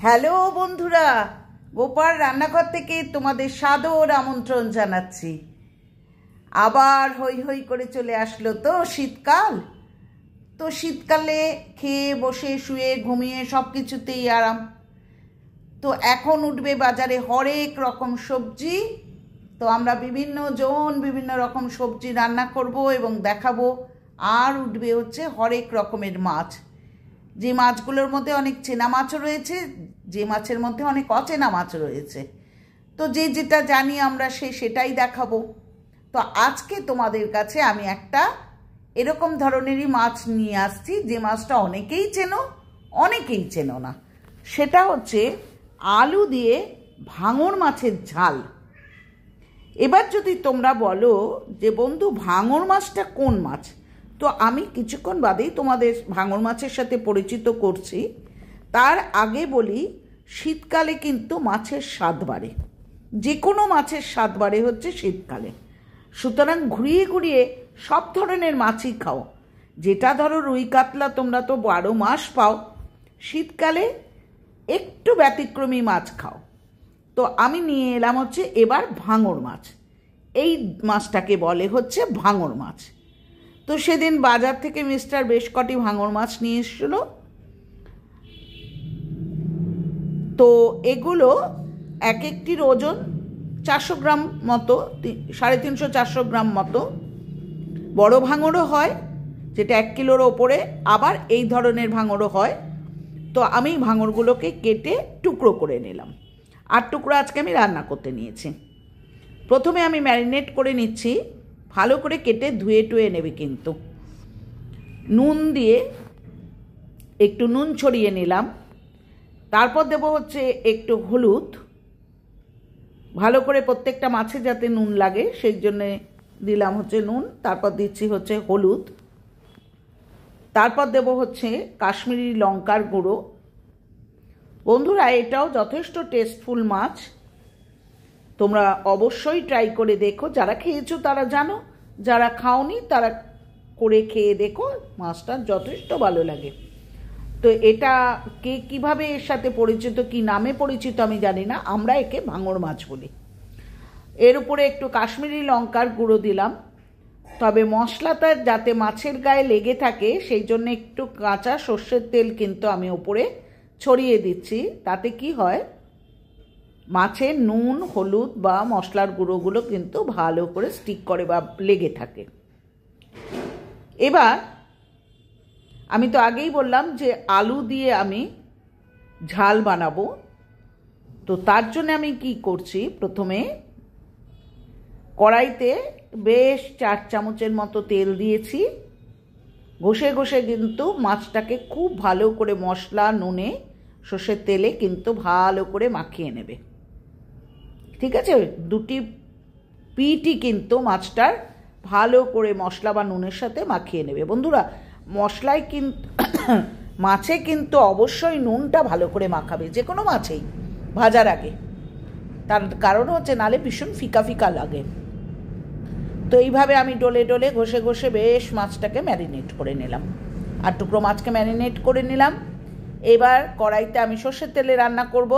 Hello বন্ধুরা, গোপাল রান্নাঘর থেকে তোমাদের সাদর আমন্ত্রণ জানাচ্ছি। আবার হই হই করে চলে আসলো তো শীতকাল। তো শীতকালে খেয়ে বসে শুয়ে ঘুমিয়ে সব কিছুতেই আরাম। তো এখন উঠবে বাজারে হরেক রকম সবজি। তো আমরা বিভিন্ন রকম সবজি রান্না করব এবং দেখাবো। আর উঠবে হচ্ছে হরেক রকমের মাছ, যে মাছগুলোর মধ্যে অনেক চেনা মাছও রয়েছে, যে মাছের মধ্যে অনেক অচেনা মাছ রয়েছে। তো যে যেটা জানি আমরা সেটাই দেখাবো। তো আজকে তোমাদের কাছে আমি একটা এরকম ধরনেরই মাছ নিয়ে আসছি, যে মাছটা অনেকেই চেনো, অনেকেই চেনো না। সেটা হচ্ছে আলু দিয়ে ভাঙর মাছের ঝাল। এবার যদি তোমরা বলো যে বন্ধু ভাঙর মাছটা কোন মাছ, তো আমি কিছুক্ষণ বাদেই তোমাদের ভাঙর মাছের সাথে পরিচিত করছি। তার আগে বলি, শীতকালে কিন্তু মাছের স্বাদ বাড়ে, যে কোনো মাছের স্বাদ বাড়ে হচ্ছে শীতকালে। সুতরাং ঘুরিয়ে ঘুরিয়ে সব ধরনের মাছই খাও। যেটা ধরো রুই কাতলা তোমরা তো 12 মাস পাও, শীতকালে একটু ব্যতিক্রমী মাছ খাও। তো আমি নিয়ে এলাম হচ্ছে এবার ভাঙর মাছ। এই মাছটাকে বলে হচ্ছে ভাঙর মাছ। তো সেদিন বাজার থেকে মিস্টার বেশ কটি ভাঙর মাছ নিয়ে এসেছিল। তো এগুলো এক একটির ওজন 400 গ্রাম মতো, 350-400 গ্রাম মতো। বড় ভাঙরও হয়, যেটা 1 কিলোর ওপরে, আবার এই ধরনের ভাঙরও হয়। তো আমি ভাঙরগুলোকে কেটে টুকরো করে নিলাম। 8 টুকরো আজকে আমি রান্না করতে নিয়েছি। প্রথমে আমি ম্যারিনেট করে নিচ্ছি, ভালো করে কেটে ধুয়ে টুয়ে নেবে কিন্তু। নুন দিয়ে একটু নুন ছড়িয়ে নিলাম। তারপর দেব হচ্ছে একটু হলুদ, ভালো করে প্রত্যেকটা মাছে যাতে নুন লাগে সেই জন্যে দিলাম হচ্ছে নুন। তারপর দিচ্ছি হচ্ছে হলুদ। তারপর দেব হচ্ছে কাশ্মীরি লঙ্কার গুঁড়ো। বন্ধুরা, এটাও যথেষ্ট টেস্টফুল মাছ, তোমরা অবশ্যই ট্রাই করে দেখো। যারা খেয়েছো তারা জানো, যারা খাওনি তারা করে খেয়ে দেখো, মাছটা যথেষ্ট ভালো লাগে। তো এটা কে কীভাবে এর সাথে পরিচিত, কি নামে পরিচিত আমি জানি না, আমরা একে ভাঙর মাছ বলি। এর উপরে একটু কাশ্মীরি লঙ্কার গুঁড়ো দিলাম। তবে মশলাটা যাতে মাছের গায়ে লেগে থাকে সেই জন্য একটু কাঁচা সর্ষের তেল কিন্তু আমি উপরে ছড়িয়ে দিচ্ছি। তাতে কি হয়, মাছের নুন হলুদ বা মশলার গুঁড়োগুলো কিন্তু ভালো করে স্টিক করে বা লেগে থাকে। এবার আমি তো আগেই বললাম যে আলু দিয়ে আমি ঝাল বানাবো। তো তার জন্য আমি কি করছি, প্রথমে কড়াইতে বেশ 4 চামচের মতো তেল দিয়েছি। ঘষে ঘষে কিন্তু মাছটাকে খুব ভালো করে মশলা নুনে সর্ষের তেলে কিন্তু ভালো করে মাখিয়ে নেবে। ঠিক আছে, দুটি পিঠই কিন্তু মাছটার ভালো করে মশলা বা নুনের সাথে মাখিয়ে নেবে। বন্ধুরা, মশলায় কিন্তু মাছে কিন্তু অবশ্যই নুনটা ভালো করে মাখাবে, যে কোনো মাছেই ভাজার আগে। তার কারণ হচ্ছে নালে ভীষণ ফিকা ফিকা লাগে। তো এইভাবে আমি ডলে ডলে ঘষে ঘষে বেশ মাছটাকে ম্যারিনেট করে নিলাম। 8 টুকরো মাছকে ম্যারিনেট করে নিলাম। এবার কড়াইতে আমি সর্ষের তেলে রান্না করব।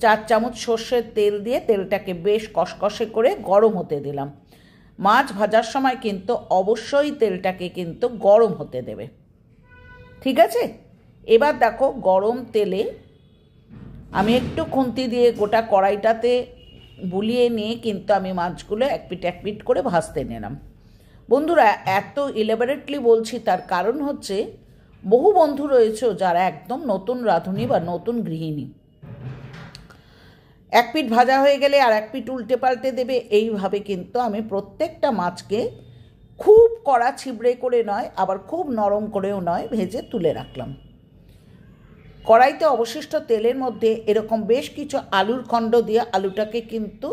4 চামচ সর্ষের তেল দিয়ে তেলটাকে বেশ কষকষে করে গরম হতে দিলাম। মাছ ভাজার সময় কিন্তু অবশ্যই তেলটাকে কিন্তু গরম হতে দেবে। ঠিক আছে, এবার দেখো গরম তেলে আমি একটু খুন্তি দিয়ে গোটা কড়াইটাতে বুলিয়ে নিয়ে কিন্তু আমি মাছগুলো এক পিঠ করে ভাজতে নিলাম। বন্ধুরা, এত ইলাবোরেটলি বলছি তার কারণ হচ্ছে বহু বন্ধু রয়েছে যারা একদম নতুন রাঁধুনি বা নতুন গৃহিণী। এক পিঠ ভাজা হয়ে গেলে আর এক পিঠ উল্টে পাল্টে দেবে। এইভাবে কিন্তু আমি প্রত্যেকটা মাছকে খুব কড়া ছিবড়ে করে নয়, আবার খুব নরম করেও নয়, ভেজে তুলে রাখলাম। কড়াইতে অবশিষ্ট তেলের মধ্যে এরকম বেশ কিছু আলুর খণ্ড দিয়ে আলুটাকে কিন্তু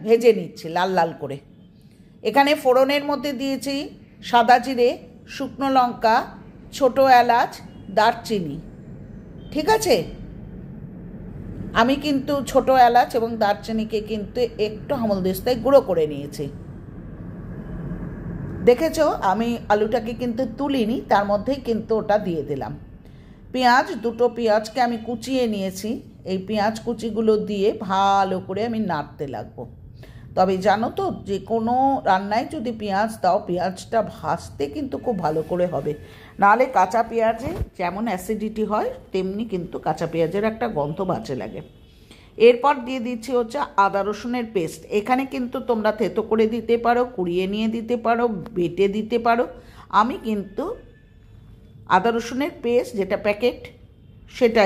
ভেজে নিচ্ছি লাল লাল করে। এখানে ফোড়নের মধ্যে দিয়েছি সাদা জিরে, শুকনো লঙ্কা, ছোট এলাচ, দারচিনি। ঠিক আছে, আমি কিন্তু ছোট এলাচ এবং দারচিনিকে কিন্তু একটু হামলদিস্তায় গুঁড়ো করে নিয়েছি। দেখেছো, আমি আলুটাকে কিন্তু তুলিনি, তার মধ্যেই কিন্তু ওটা দিয়ে দিলাম। পেঁয়াজ, দুটো পেঁয়াজকে আমি কুচিয়ে নিয়েছি। এই পেঁয়াজ কুচিগুলো দিয়ে ভালো করে আমি নাড়তে লাগবো। তবে জানো তো, যে কোনো রান্নায় যদি পেঁয়াজ দাও, পেঁয়াজটা ভাজতে কিন্তু খুব ভালো করে হবে, নাহলে কাঁচা পেঁয়াজে যেমন অ্যাসিডিটি হয় তেমনি কিন্তু কাঁচা পেঁয়াজের একটা গন্ধ বাজে লাগে। এরপর দিয়ে দিচ্ছি হচ্ছে আদা রসুনের পেস্ট। এখানে কিন্তু তোমরা থেতো করে দিতে পারো, কুড়িয়ে নিয়ে দিতে পারো, বেটে দিতে পারো। আমি কিন্তু আদা রসুনের পেস্ট যেটা প্যাকেট সেটা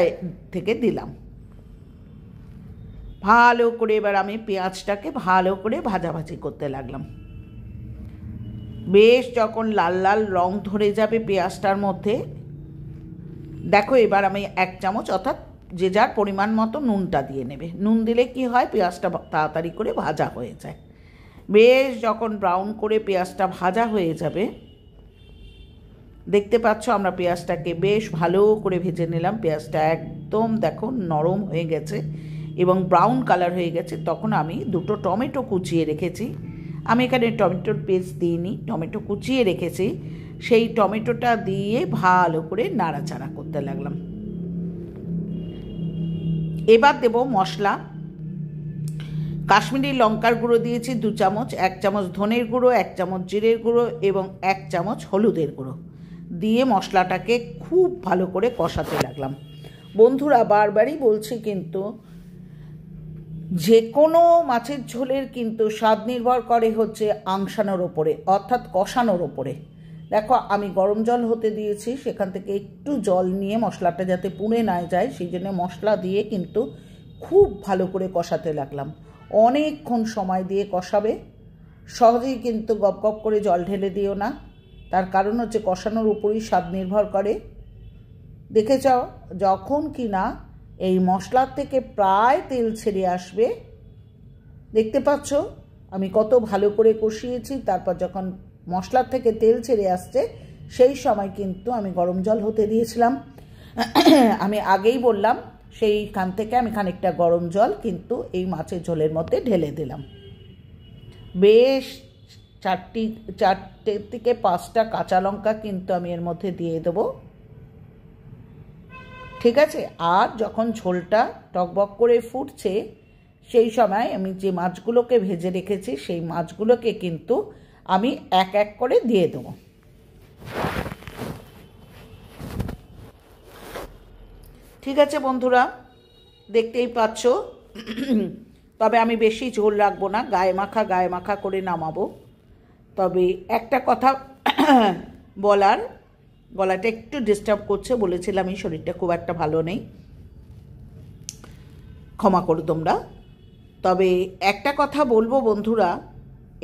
থেকে দিলাম। ভালো করে এবার আমি পেঁয়াজটাকে ভালো করে ভাজাভাজি করতে লাগলাম। বেশ যখন লাল লাল রং ধরে যাবে পেঁয়াজটার মধ্যে, দেখো এবার আমি 1 চামচ অর্থাৎ যে যার পরিমাণ মতো নুনটা দিয়ে নেবে। নুন দিলে কি হয়, পেঁয়াজটা তাড়াতাড়ি করে ভাজা হয়ে যায়। বেশ যখন ব্রাউন করে পেঁয়াজটা ভাজা হয়ে যাবে, দেখতে পাচ্ছ আমরা পেঁয়াজটাকে বেশ ভালো করে ভেজে নিলাম। পেঁয়াজটা একদম দেখো নরম হয়ে গেছে এবং ব্রাউন কালার হয়ে গেছে। তখন আমি 2টো টমেটো কুচিয়ে রেখেছি, আমি এখানে টমেটোর পেস্ট দিইনি, টমেটো কুচিয়ে রেখেছি, সেই টমেটোটা দিয়ে ভালো করে নাড়াচাড়া করতে লাগলাম। এবার দেব মশলা। কাশ্মীরি লঙ্কার গুঁড়ো দিয়েছি 2 চামচ, 1 চামচ ধনের গুঁড়ো, 1 চামচ জিরের গুঁড়ো এবং 1 চামচ হলুদের গুঁড়ো দিয়ে মশলাটাকে খুব ভালো করে কষাতে লাগলাম। বন্ধুরা, বারবারই বলছি কিন্তু যে কোনো মাছের ঝোলের কিন্তু স্বাদ নির্ভর করে হচ্ছে আংশানোর ওপরে, অর্থাৎ কষানোর ওপরে। দেখো আমি গরম জল হতে দিয়েছি, সেখান থেকে একটু জল নিয়ে মশলাটা যাতে পুড়ে না যায় সেই জন্য মশলা দিয়ে কিন্তু খুব ভালো করে কষাতে লাগলাম। অনেকক্ষণ সময় দিয়ে কষাবে, সহজেই কিন্তু গপ গপ করে জল ঢেলে দিও না, তার কারণ হচ্ছে কষানোর উপরেই স্বাদ নির্ভর করে। দেখে যাও যখন কি না এই মশলার থেকে প্রায় তেল ছেড়ে আসবে, দেখতে পাচ্ছ আমি কত ভালো করে কষিয়েছি। তারপর যখন মশলার থেকে তেল ছেড়ে আসছে সেই সময় কিন্তু আমি গরম জল হতে দিয়েছিলাম। আমি আগেই বললাম, সেইখান থেকে আমি খানিকটা গরম জল কিন্তু এই মাছের ঝোলের মধ্যে ঢেলে দিলাম। বেশ 4 থেকে 5টা কাঁচা লঙ্কা কিন্তু আমি এর মধ্যে দিয়ে দেবো, ঠিক আছে। আর যখন ঝোলটা টকবক করে ফুটছে সেই সময় আমি যে মাছগুলোকে ভেজে রেখেছি সেই মাছগুলোকে কিন্তু আমি এক এক করে দিয়ে দেবো। ঠিক আছে বন্ধুরা, দেখতেই পাচ্ছ। তবে আমি বেশি ঝোল রাখবো না, গায়ে মাখা করে নামাবো। তবে একটা কথা বলার, গলাটা একটু ডিস্টার্ব করছে, বলেছিলাম এই শরীরটা খুব একটা ভালো নেই, ক্ষমা করো তোমরা। তবে একটা কথা বলবো বন্ধুরা,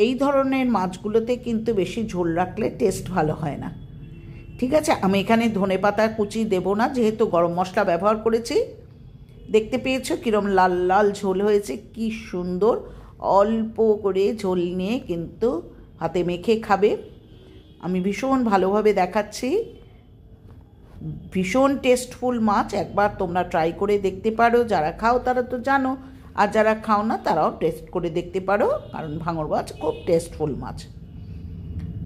এই ধরনের মাছগুলোতে কিন্তু বেশি ঝোল রাখলে টেস্ট ভালো হয় না, ঠিক আছে। আমি এখানে ধনেপাতা কুচি দেব না, যেহেতু গরম মশলা ব্যবহার করেছি। দেখতে পেয়েছো কীরকম লাল লাল ঝোল হয়েছে, কি সুন্দর। অল্প করে ঝোল নিয়ে কিন্তু হাতে মেখে খাবে। আমি ভীষণ ভালোভাবে দেখাচ্ছি, ভীষণ টেস্টফুল মাছ। একবার তোমরা ট্রাই করে দেখতে পারো, যারা খাও তারা তো জানো, আর যারা খাও না তারাও টেস্ট করে দেখতে পারো, কারণ ভাঙর মাছ খুব টেস্টফুল মাছ।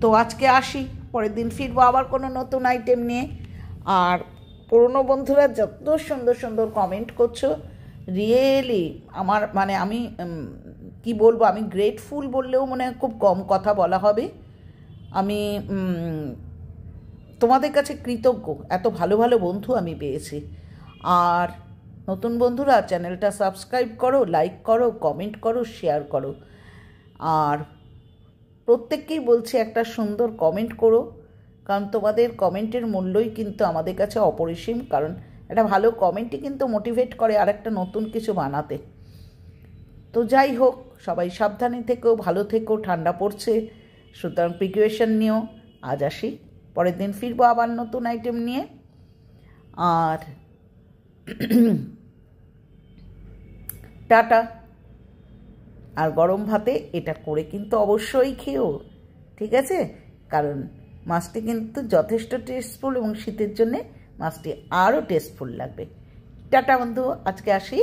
তো আজকে আসি, পরের দিন ফিরবো আবার কোনো নতুন আইটেম নিয়ে। আর পুরনো বন্ধুরা যত সুন্দর সুন্দর কমেন্ট করছো, রিয়েলি আমার মানে আমি কি বলবো, আমি গ্রেটফুল বললেও মনে হয় খুব কম কথা বলা হবে। আমি তোমাদের কাছে কৃতজ্ঞ, এত ভালো ভালো বন্ধু আমি পেয়েছি। আর নতুন বন্ধুরা চ্যানেলটা সাবস্ক্রাইব করো, লাইক করো, কমেন্ট করো, শেয়ার করো। আর প্রত্যেককেই বলছি একটা সুন্দর কমেন্ট করো, কারণ তোমাদের কমেন্টের মূল্যই কিন্তু আমাদের কাছে অপরিসীম। কারণ একটা ভালো কমেন্টই কিন্তু মোটিভেট করে আর একটা নতুন কিছু বানাতে। তো যাই হোক, সবাই সাবধানে থেকো, ভালো থেকো, ঠান্ডা পড়ছে, সুতরাং প্রিকশন নিও। আজ আসি, পরের দিন ফিরবো আবার নতুন আইটেম নিয়ে। আর টাটা। আর গরম ভাতে এটা করে কিন্তু অবশ্যই খেও, ঠিক আছে, কারণ মাছটি কিন্তু যথেষ্ট টেস্টফুল এবং শীতের জন্যে মাছটি আরও টেস্টফুল লাগবে। টাটা বন্ধু, আজকে আসি।